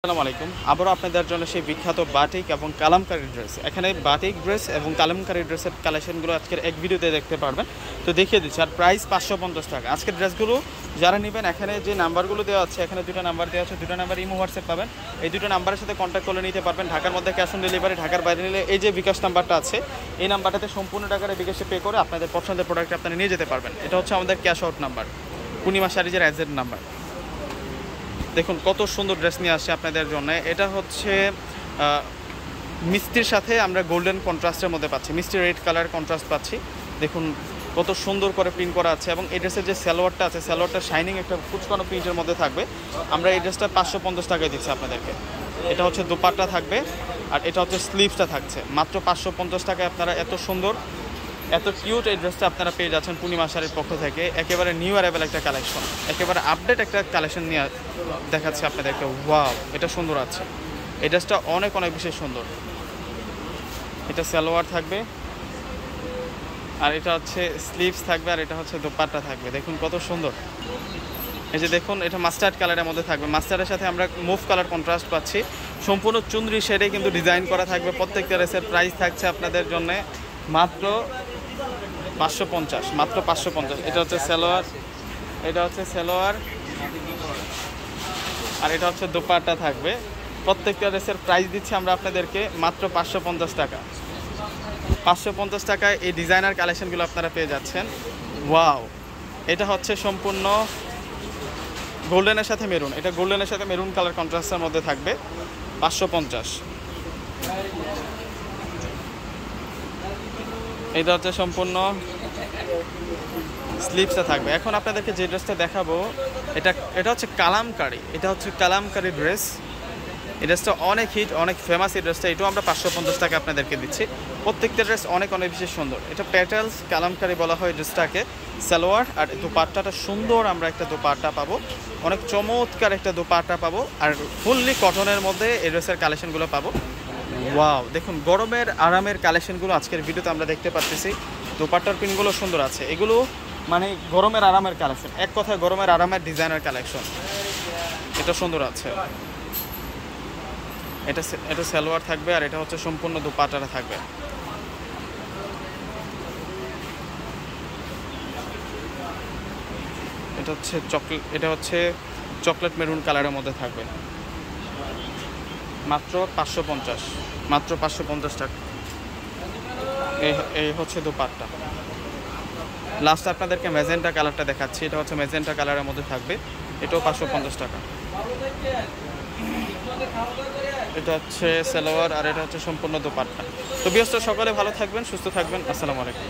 আসসালামু আলাইকুম। আবারও আপনাদের জন্য সেই বিখ্যাত বাটিক এবং কালামকারী ড্রেস। এখানে বাটিক ড্রেস এবং কালামকারী ড্রেসের কালেকশনগুলো আজকের এক ভিডিওতে দেখতে পারবেন। তো দেখিয়ে দিচ্ছি, আর প্রাইস 550 টাকা। আজকের ড্রেসগুলো যারা নেবেন, এখানে যে নাম্বারগুলো দেওয়া আছে, এখানে দুটো নাম্বার দেওয়া আছে, দুটো নাম্বার ইমো হোয়াটসঅ্যাপ পাবেন। এই দুটো নাম্বারের সাথে কন্ট্যাক্ট করে নিতে পারবেন। ঢাকার মধ্যে ক্যাশ অন ডেলিভারি, ঢাকার বাইরে নিলে এই যে বিকাশ নাম্বারটা আছে, এই নাম্বারটাতে সম্পূর্ণ টাকার বিকাশে পে করে আপনাদের পছন্দের প্রোডাক্ট আপনারা নিয়ে যেতে পারবেন। এটা হচ্ছে আমাদের ক্যাশ আউট নাম্বার, পূর্ণিমা শাড়িজের অ্যাজেন্ট নাম্বার। দেখুন কত সুন্দর ড্রেস নিয়ে আসছে আপনাদের জন্য। এটা হচ্ছে মিষ্টির সাথে আমরা গোল্ডেন কন্ট্রাস্টের মধ্যে পাচ্ছি, মিষ্টি রেড কালার কন্ট্রাস্ট পাচ্ছি। দেখুন কত সুন্দর করে প্রিন্ট করা আছে, এবং এই ড্রেসের যে সালোয়ারটা আছে, সালোয়ারটা শাইনিং একটা কুচকানো প্রিন্টের মধ্যে থাকবে। আমরা এই ড্রেসটা 550 টাকায় দিচ্ছি আপনাদেরকে। এটা হচ্ছে দোপাট্টা থাকবে, আর এটা হচ্ছে স্লিভসটা থাকছে মাত্র 550 টাকায়। আপনারা এত সুন্দর, এত কিউট এই ড্রেসটা আপনারা পেয়ে যাচ্ছেন পূর্ণিমা শাড়ির পক্ষ থেকে। একেবারে নিউ অ্যারাইভেল একটা কালেকশন, একেবারে আপডেট একটা কালেকশন নিয়ে দেখাচ্ছি আপনাদেরকে। ওয়াও, এটা সুন্দর আছে। এই ড্রেসটা অনেক অনেক বেশি সুন্দর। এটা সালোয়ার থাকবে, আর এটা হচ্ছে স্লিভস থাকবে, আর এটা হচ্ছে দোপাট্টা থাকবে। দেখুন কত সুন্দর। এই যে দেখুন, এটা মাস্টার্ড কালারের মধ্যে থাকবে। মাস্টার্ডের সাথে আমরা মুভ কালার কন্ট্রাস্ট পাচ্ছি। সম্পূর্ণ চুনরি শেডে কিন্তু ডিজাইন করা থাকবে। প্রত্যেকটা ড্রেসের প্রাইস থাকছে আপনাদের জন্য মাত্র 550, মাত্র 550। এটা হচ্ছে সালোয়ার, এটা হচ্ছে সালোয়ার, আর এটা হচ্ছে দোপাট্টা থাকবে। প্রত্যেকটা ড্রেসের প্রাইস দিচ্ছি আমরা আপনাদেরকে মাত্র 550 টাকা। 550 টাকায় এই ডিজাইনার কালেকশনগুলো আপনারা পেয়ে যাচ্ছেন। ওয়াও, এটা হচ্ছে সম্পূর্ণ গোল্ডেনের সাথে মেরুন। এটা গোল্ডেনের সাথে মেরুন কালার কন্ট্রাস্টের মধ্যে থাকবে, 550। এটা হচ্ছে সম্পূর্ণ স্লিভসে থাকবে। এখন আপনাদেরকে যে ড্রেসটা দেখাবো, এটা হচ্ছে কালামকারী। এটা হচ্ছে কালামকারী ড্রেস। এই ড্রেসটা অনেক হিট, অনেক ফেমাস। এই ড্রেসটা এটাও আমরা 550 টাকা আপনাদেরকে দিচ্ছি। প্রত্যেকটা ড্রেস অনেক অনেক বেশি সুন্দর। এটা প্যাটেলস কালামকারী বলা হয় ড্রেসটাকে। সালোয়ার আর দোপাট্টাটা সুন্দর, আমরা একটা দোপাট্টা পাবো, অনেক চমৎকার একটা দোপাট্টা পাবো, আর ফুললি কটনের মধ্যে এই ড্রেসের কালেকশনগুলো পাবো। ওয়াও, দেখুন গরমের আরামের কালেকশনগুলো আজকের ভিডিওতে আমরা দেখতে পাচ্ছি। দোপাট্টার পিনগুলো সুন্দর আছে। এগুলো মানে গরমের আরামের কালেকশন, এক কথায় গরমের আরামের ডিজাইনের কালেকশন। এটা সুন্দর আছে। এটা সালোয়ার থাকবে, আর এটা হচ্ছে সম্পূর্ণ দোপাট্টাটা থাকবে। এটা হচ্ছে চকলেট মেরুন কালারের মধ্যে থাকবে, মাত্র 550, মাত্র 550 টাকা। এই হচ্ছে দোপাট্টা। লাস্ট আপনাদেরকে ম্যাজেন্টা কালারটা দেখাচ্ছি। এটা হচ্ছে ম্যাজেন্টা কালারের মধ্যে থাকবে, এটাও 550 টাকা। এটা হচ্ছে সালোয়ার, আর এটা হচ্ছে সম্পূর্ণ দোপাট্টা। তো বিয়স্ত সকলে ভালো থাকবেন, সুস্থ থাকবেন। আসসালামু আলাইকুম।